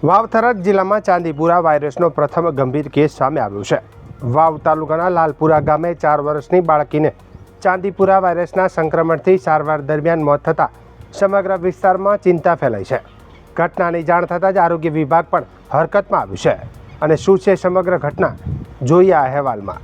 વાવ થરાદ જિલ્લામાં ચાંદીપુરા વાયરસનો પ્રથમ ગંભીર કેસ સામે આવ્યો છે। વાવ તાલુકાના લાલપુરા ગામે 4 વર્ષની બાળકીને ચાંદીપુરા વાયરસના સંક્રમણથી સારવાર દરમિયાન મોત થતાં સમગ્ર વિસ્તારમાં ચિંતા ફેલાઈ છે। ઘટનાની જાણ થતાં જ આરોગ્ય વિભાગ પણ હરકતમાં આવ્યું છે અને શું છે સમગ્ર ઘટના જોઈએ આ અહેવાલમાં।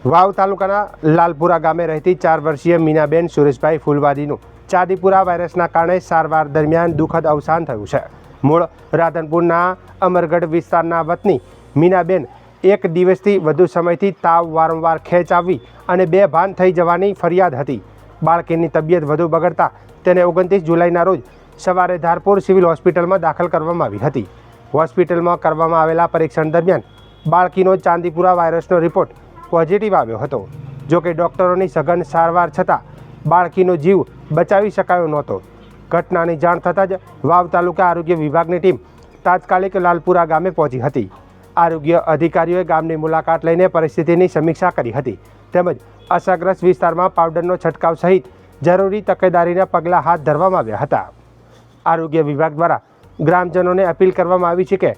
વાવ તાલુકાના લાલપુરા ગામે રહેતી 4 વર્ષીય મીનાબેન સુરેશભાઈ ફૂલવાદીનું ચાંદીપુરા વાયરસના કારણે સારવાર દરમિયાન દુઃખદ અવસાન થયું છે। મૂળ રાધનપુરના અમરગઢ વિસ્તારના વતની મીનાબેન 1 દિવસથી વધુ સમયથી તાવ, વારંવાર ખેંચ આવવી અને બેભાન થઈ જવાની ફરિયાદ હતી। બાળકીની તબિયત વધુ બગડતા તેને 29 જુલાઈના રોજ સવારે ધારપુર સિવિલ હોસ્પિટલમાં દાખલ કરવામાં આવી હતી। હોસ્પિટલમાં કરવામાં આવેલા પરીક્ષણ દરમિયાન બાળકીનો ચાંદીપુરા વાયરસનો રિપોર્ટ પોઝિટિવ આવ્યો હતો। જોકે ડૉક્ટરોની સઘન સારવાર છતાં બાળકીનો જીવ બચાવી શકાયો નહોતો। ઘટનાની જાણ થતાં જ વાવ તાલુકા આરોગ્ય વિભાગની ટીમ તાત્કાલિક લાલપુરા ગામે પહોંચી હતી। આરોગ્ય અધિકારીઓએ ગામની મુલાકાત લઈને પરિસ્થિતિની સમીક્ષા કરી હતી તેમજ અસરગ્રસ્ત વિસ્તારમાં પાવડરનો છંટકાવ સહિત જરૂરી તકેદારીના પગલાં હાથ ધરવામાં આવ્યા હતા। આરોગ્ય વિભાગ દ્વારા ગ્રામજનોને અપીલ કરવામાં આવી છે કે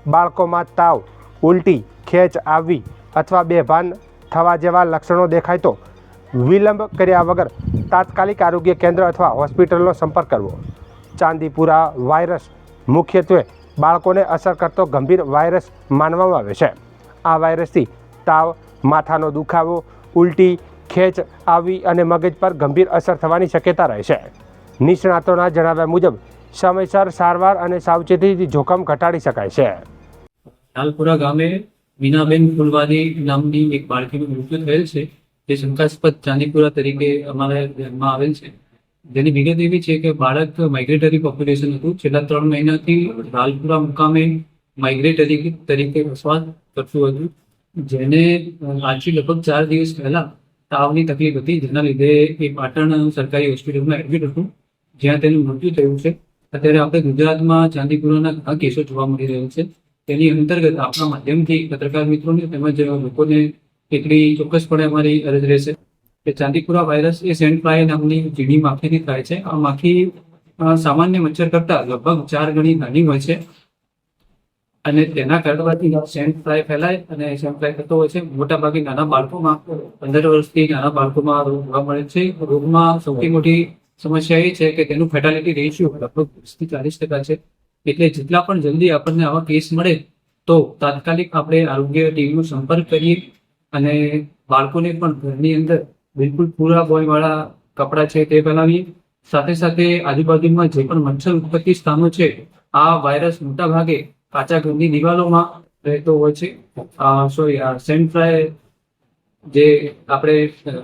બાળકોમાં તાવ, ઉલટી, ખેંચ આવવી અથવા બેભાન થવા જેવા લક્ષણો દેખાય તો વિલંબ કર્યા વગર તાત્કાલિક આરોગ્ય કેન્દ્ર અથવા હોસ્પિટલનો સંપર્ક કરવો। ચાંદીપુરા વાયરસ મુખ્યત્વે બાળકોને અસર કરતો ગંભીર વાયરસ માનવામાં આવે છે। આ વાયરસથી તાવ, માથાનો દુખાવો, ઉલટી, ખેંચ આવવી અને મગજ પર ગંભીર અસર થવાની શક્યતા રહે છે। નિષ્ણાતોના જણાવ્યા મુજબ સમયસર સારવાર અને સાવચેતીથી જોખમ ઘટાડી શકાય છે। લાલપુરા ગામે મીનાબેન ફૂલવાદી નામની એક બાળકીનું મૃત્યુ થયેલ છે, જે શંકાસ્પદ ચાંદીપુરા તરીકે અમારા ધ્યાનમાં આવેલ છે। જેની વિગત એવી છે કે બાળક માઇગ્રેટરી પોપ્યુલેશન હતું। છેલ્લા 3 મહિનાથી લાલપુરા મુકામે માઇગ્રેટરી તરીકે વસવાટ કરતું હતું, જેને આજથી લગભગ 4 દિવસ પહેલા તાવની તકલીફ હતી, જેના લીધે એ પાટણ સરકારી હોસ્પિટલમાં એડમિટ હતું, જ્યાં તેનું મૃત્યુ થયું છે। અત્યારે આપણે ગુજરાતમાં ચાંદીપુરાના ઘણા કેસો જોવા મળી રહ્યા છે। તેની અંતર્ગત આપણા માધ્યમથી પત્રકાર મિત્રોને તેમજ લોકોને એટલી ચોક્કસપણે અમારી અરજ રહેશે કે ચાંદીપુરા વાયરસ એ સેન્ટ ફ્લાય નામની ઝીણી માખીથી થાય છે। આ માખી સામાન્ય મચ્છર કરતાં લગભગ 4 ગણી નાની હોય છે અને તેના કરડવાથી સેન્ટ ફ્લાય ફેલાય અને સેન્ટ ફ્લાય થતો હોય છે। મોટાભાગે નાના બાળકોમાં, 15 વર્ષથી નાના બાળકોમાં રોગ જોવા મળે છે। રોગમાં સૌથી મોટી સમસ્યા એ છે કે તેનું ફેટાલિટી રેશિયો લગભગ 30 થી 40% છે। એટલે જેટલા પણ જલ્દી આપણને આવા કેસ મળે તો તાત્કાલિક આપણે આરોગ્ય ટીમનો સંપર્ક કરીએ અને બાળકોને પણ ઘરની અંદર બિલકુલ પૂરા બોયવાળા કપડાં છે તે પહેરાવીએ। સાથે સાથે આજુબાજુમાં જે પણ મચ્છર ઉત્પત્તિ સ્થાનો છે, આ વાયરસ મોટા ભાગે કાચા ઘરની દિવાલોમાં રહેતો હોય છે। સેન્ટ ફ્લાય જે આપણે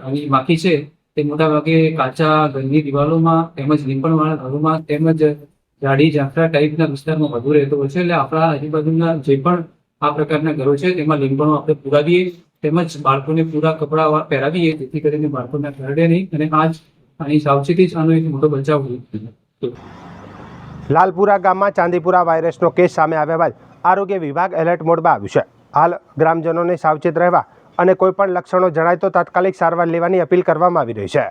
આની માખી છે તે મોટા ભાગે કાચા ઘરની દિવાલોમાં તેમજ લીંપણવાળા ઘરોમાં તેમજ જાડી ઝાંખરા ટાઈપના વિસ્તારમાં વધુ રહેતો હોય છે। એટલે આપણા આજુબાજુના જે પણ આ પ્રકારના ઘરો છે તેમાં લીંપણો આપણે પુરાવીએ તેમજ બાળકોને પૂરા કપડાં પહેરાવીએ, જેથી કરીને બાળકોને કરડે નહીં અને આની સાવચેતી જ આનો એક મોટો બચાવ હોય। લાલપુરા ગામમાં ચાંદીપુરા વાયરસનો કેસ સામે આવ્યા બાદ આરોગ્ય વિભાગ એલર્ટ મોડમાં આવ્યું છે। હાલ ગ્રામજનોને સાવચેત રહેવા અને કોઈપણ લક્ષણો જણાય તો તાત્કાલિક સારવાર લેવાની અપીલ કરવામાં આવી રહી છે।